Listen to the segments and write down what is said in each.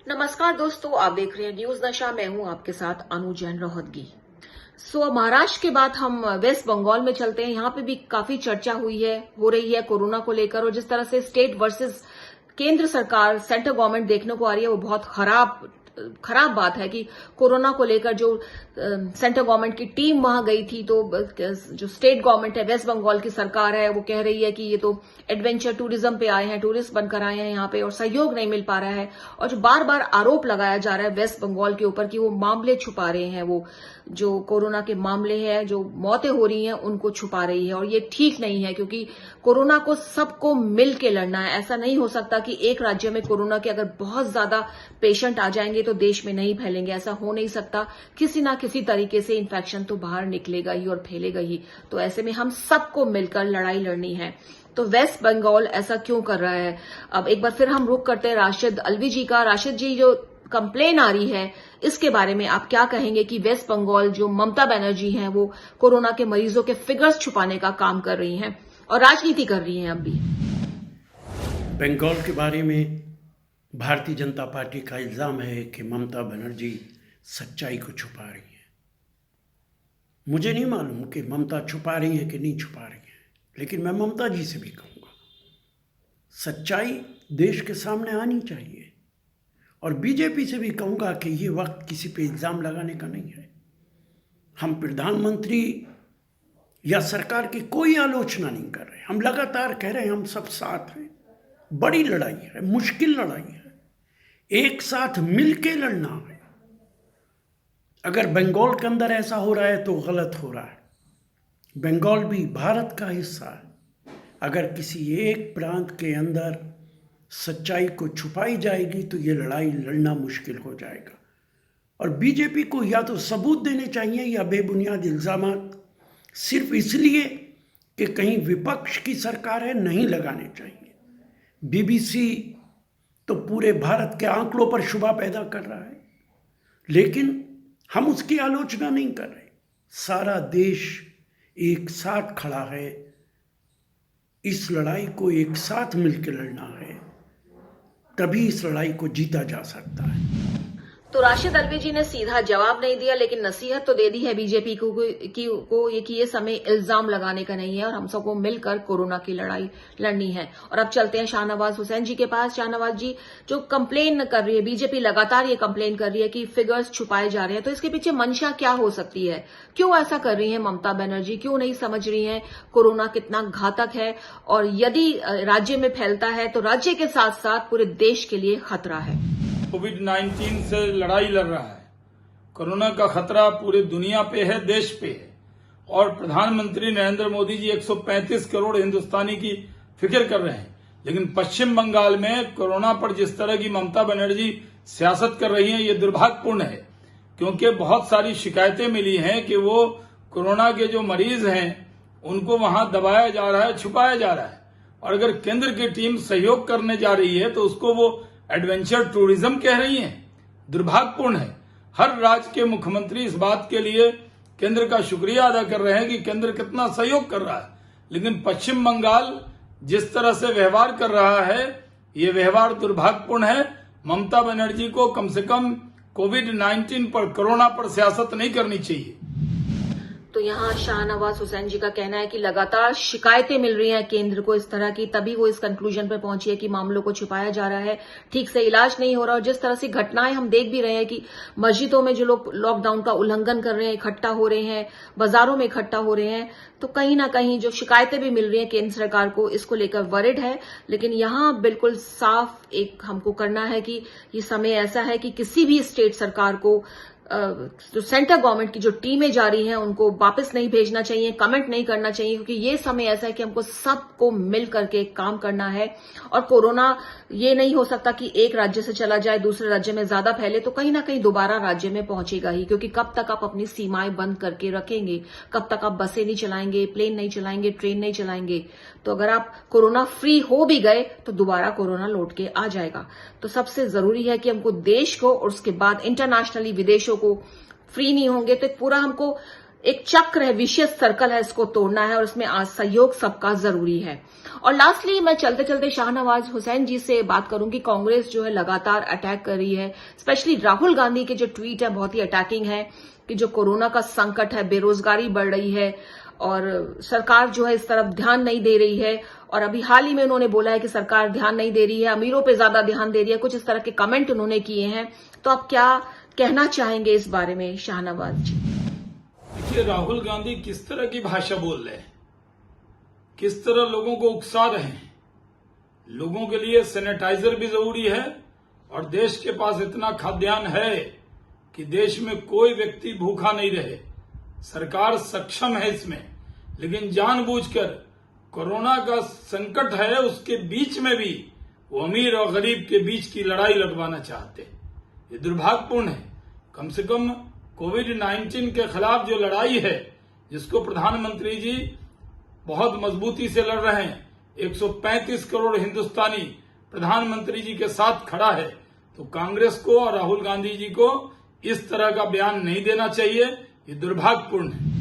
नमस्कार दोस्तों, आप देख रहे हैं न्यूज नशा। मैं हूं आपके साथ अनु जैन रोहतगी। महाराष्ट्र के बाद हम वेस्ट बंगाल में चलते हैं। यहां पे भी काफी चर्चा हो रही है कोरोना को लेकर, और जिस तरह से स्टेट वर्सेस केंद्र सरकार, सेंट्रल गवर्नमेंट देखने को आ रही है, वो बहुत खराब बात है कि कोरोना को लेकर जो सेंट्रल गवर्नमेंट की टीम वहां गई थी, तो जो स्टेट गवर्नमेंट है, वेस्ट बंगाल की सरकार है, वो कह रही है कि ये तो एडवेंचर टूरिज्म पे आए हैं, टूरिस्ट बनकर आए हैं यहाँ पे, और सहयोग नहीं मिल पा रहा है। और जो बार बार आरोप लगाया जा रहा है वेस्ट बंगाल के ऊपर कि वो मामले छुपा रहे हैं, वो जो कोरोना के मामले हैं, जो मौतें हो रही हैं, उनको छुपा रही है, और ये ठीक नहीं है, क्योंकि कोरोना को सबको मिल के लड़ना है। ऐसा नहीं हो सकता कि एक राज्य में कोरोना के अगर बहुत ज्यादा पेशेंट आ जाएंगे तो देश में नहीं फैलेंगे। ऐसा हो नहीं सकता। किसी ना किसी तरीके से इन्फेक्शन तो बाहर निकलेगा ही और फैलेगा ही। तो ऐसे में हम सबको मिलकर लड़ाई लड़नी है। तो वेस्ट बंगाल ऐसा क्यों कर रहा है? अब एक बार फिर हम रुख करते हैं राशिद अल्वी जी का। राशिद जी, जो कंप्लेन आ रही है, इसके बारे में आप क्या कहेंगे कि वेस्ट बंगाल जो ममता बनर्जी हैं, वो कोरोना के मरीजों के फिगर्स छुपाने का काम कर रही हैं और राजनीति कर रही हैं अब भी? बंगाल के बारे में भारतीय जनता पार्टी का इल्ज़ाम है कि ममता बनर्जी सच्चाई को छुपा रही है। मुझे नहीं मालूम कि ममता छुपा रही है कि नहीं छुपा रही है, लेकिन मैं ममता जी से भी कहूँगा, सच्चाई देश के सामने आनी चाहिए। और बीजेपी से भी कहूँगा कि ये वक्त किसी पे इल्ज़ाम लगाने का नहीं है। हम प्रधानमंत्री या सरकार की कोई आलोचना नहीं कर रहे। हम लगातार कह रहे हैं हम सब साथ हैं। बड़ी लड़ाई है, मुश्किल लड़ाई है, एक साथ मिलके लड़ना है। अगर बंगाल के अंदर ऐसा हो रहा है तो गलत हो रहा है। बंगाल भी भारत का हिस्सा है। अगर किसी एक प्रांत के अंदर सच्चाई को छुपाई जाएगी तो ये लड़ाई लड़ना मुश्किल हो जाएगा। और बीजेपी को या तो सबूत देने चाहिए या बेबुनियाद इल्ज़ामात सिर्फ इसलिए कि कहीं विपक्ष की सरकार है नहीं लगाने चाहिए। बीबीसी तो पूरे भारत के आंकड़ों पर शुबा पैदा कर रहा है, लेकिन हम उसकी आलोचना नहीं कर रहे। सारा देश एक साथ खड़ा है। इस लड़ाई को एक साथ मिलकर लड़ना है, तभी इस लड़ाई को जीता जा सकता है। तो राशिद अल्वी जी ने सीधा जवाब नहीं दिया, लेकिन नसीहत तो दे दी है बीजेपी को कि ये समय इल्जाम लगाने का नहीं है और हम सबको मिलकर कोरोना की लड़ाई लड़नी है। और अब चलते हैं शाहनवाज हुसैन जी के पास। शाहनवाज जी, जो कंप्लेन कर रही है बीजेपी, लगातार ये कंप्लेन कर रही है कि फिगर्स छुपाए जा रहे हैं, तो इसके पीछे मंशा क्या हो सकती है? क्यों ऐसा कर रही है ममता बनर्जी? क्यों नहीं समझ रही है कोरोना कितना घातक है, और यदि राज्य में फैलता है तो राज्य के साथ साथ पूरे देश के लिए खतरा है? कोविड-19 से लड़ाई लड़ रहा है। कोरोना का खतरा पूरी दुनिया पे है, देश पे है, और प्रधानमंत्री नरेंद्र मोदी जी 135 करोड़ हिंदुस्तानी की फिक्र कर रहे हैं। लेकिन पश्चिम बंगाल में कोरोना पर जिस तरह की ममता बनर्जी सियासत कर रही हैं, ये दुर्भाग्यपूर्ण है, क्योंकि बहुत सारी शिकायतें मिली हैं कि वो कोरोना के जो मरीज हैं उनको वहां दबाया जा रहा है, छुपाया जा रहा है। और अगर केंद्र की टीम सहयोग करने जा रही है तो उसको वो एडवेंचर टूरिज्म कह रही हैं। दुर्भाग्यपूर्ण है। हर राज्य के मुख्यमंत्री इस बात के लिए केंद्र का शुक्रिया अदा कर रहे हैं कि केंद्र कितना सहयोग कर रहा है, लेकिन पश्चिम बंगाल जिस तरह से व्यवहार कर रहा है, ये व्यवहार दुर्भाग्यपूर्ण है। ममता बनर्जी को कम से कम कोविड-19 पर, कोरोना पर सियासत नहीं करनी चाहिए। तो यहाँ शाहनवाज हुसैन जी का कहना है कि लगातार शिकायतें मिल रही हैं केंद्र को इस तरह की, तभी वो इस कंक्लूजन पर पहुंची है कि मामलों को छुपाया जा रहा है, ठीक से इलाज नहीं हो रहा। और जिस तरह से घटनाएं हम देख भी रहे हैं कि मस्जिदों में जो लोग लॉकडाउन का उल्लंघन कर रहे हैं, इकट्ठा हो रहे हैं, बाजारों में इकट्ठा हो रहे हैं, तो कहीं ना कहीं जो शिकायतें भी मिल रही हैं केंद्र सरकार को, इसको लेकर वरिड है। लेकिन यहाँ बिल्कुल साफ एक हमको करना है कि ये समय ऐसा है कि किसी भी स्टेट सरकार को जो सेंट्रल गवर्नमेंट की जो टीमें जा रही हैं उनको वापस नहीं भेजना चाहिए, कमेंट नहीं करना चाहिए, क्योंकि ये समय ऐसा है कि हमको सबको मिल करके काम करना है। और कोरोना ये नहीं हो सकता कि एक राज्य से चला जाए, दूसरे राज्य में ज्यादा फैले तो कहीं ना कहीं दोबारा राज्य में पहुंचेगा ही, क्योंकि कब तक आप अपनी सीमाएं बंद करके रखेंगे? कब तक आप बसें नहीं चलाएंगे, प्लेन नहीं चलाएंगे, ट्रेन नहीं चलाएंगे? तो अगर आप कोरोना फ्री हो भी गए तो दोबारा कोरोना लौट के आ जाएगा। तो सबसे जरूरी है कि हमको देश को और उसके बाद इंटरनेशनली विदेशों को फ्री नहीं होंगे तो पूरा हमको एक चक्र है, विशेष सर्कल है, इसको तोड़ना है और इसमें आज सहयोग सबका जरूरी है। और लास्टली मैं चलते चलते शाहनवाज हुसैन जी से बात करूंगी। कांग्रेस जो है लगातार अटैक कर रही है, स्पेशली राहुल गांधी के जो ट्वीट है बहुत ही अटैकिंग है कि जो कोरोना का संकट है, बेरोजगारी बढ़ रही है और सरकार जो है इस तरफ ध्यान नहीं दे रही है। और अभी हाल ही में उन्होंने बोला है कि सरकार ध्यान नहीं दे रही है, अमीरों पे ज्यादा ध्यान दे रही है, कुछ इस तरह के कमेंट उन्होंने किए हैं। तो आप क्या कहना चाहेंगे इस बारे में शाहनवाज जी? देखिए, राहुल गांधी किस तरह की भाषा बोल रहे हैं, किस तरह लोगों को उकसा रहे हैं। लोगों के लिए सैनिटाइजर भी जरूरी है और देश के पास इतना खाद्यान्न है कि देश में कोई व्यक्ति भूखा नहीं रहे। सरकार सक्षम है इसमें, लेकिन जानबूझकर कोरोना का संकट है उसके बीच में भी वो अमीर और गरीब के बीच की लड़ाई लड़वाना चाहते हैं। ये दुर्भाग्यपूर्ण है। कम से कम कोविड-19 के खिलाफ जो लड़ाई है, जिसको प्रधानमंत्री जी बहुत मजबूती से लड़ रहे हैं, 135 करोड़ हिंदुस्तानी प्रधानमंत्री जी के साथ खड़ा है, तो कांग्रेस को और राहुल गांधी जी को इस तरह का बयान नहीं देना चाहिए। ये दुर्भाग्यपूर्ण है।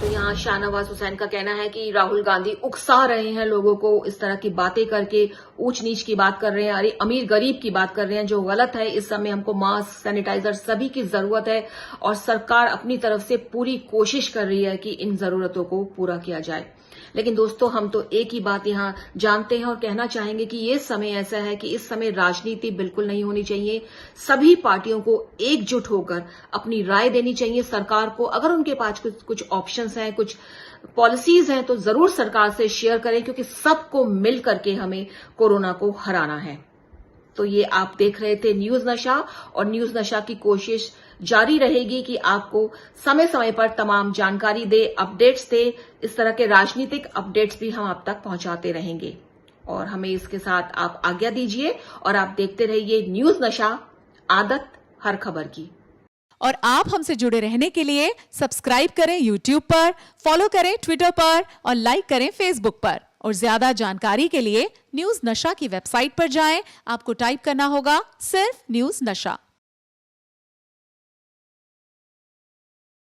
तो यहाँ शाहनवाज हुसैन का कहना है कि राहुल गांधी उकसा रहे हैं लोगों को, इस तरह की बातें करके ऊंच नीच की बात कर रहे हैं, अरे अमीर गरीब की बात कर रहे हैं, जो गलत है। इस समय हमको मास्क, सैनिटाइजर सभी की जरूरत है और सरकार अपनी तरफ से पूरी कोशिश कर रही है कि इन जरूरतों को पूरा किया जाए। लेकिन दोस्तों, हम तो एक ही बात यहाँ जानते हैं और कहना चाहेंगे कि ये समय ऐसा है कि इस समय राजनीति बिल्कुल नहीं होनी चाहिए। सभी पार्टियों को एकजुट होकर अपनी राय देनी चाहिए सरकार को। अगर उनके पास कुछ ऑप्शंस हैं, कुछ पॉलिसीज हैं, तो जरूर सरकार से शेयर करें, क्योंकि सबको मिल करके हमें कोरोना को हराना है। तो ये आप देख रहे थे न्यूज नशा, और न्यूज नशा की कोशिश जारी रहेगी कि आपको समय समय पर तमाम जानकारी दे, अपडेट्स दे। इस तरह के राजनीतिक अपडेट्स भी हम आप तक पहुंचाते रहेंगे। और हमें इसके साथ आप आज्ञा दीजिए और आप देखते रहिए न्यूज नशा, आदत हर खबर की। और आप हमसे जुड़े रहने के लिए सब्सक्राइब करें YouTube पर, फॉलो करें Twitter पर और लाइक करें Facebook पर। और ज्यादा जानकारी के लिए न्यूज नशा की वेबसाइट पर जाएं। आपको टाइप करना होगा सिर्फ न्यूज नशा।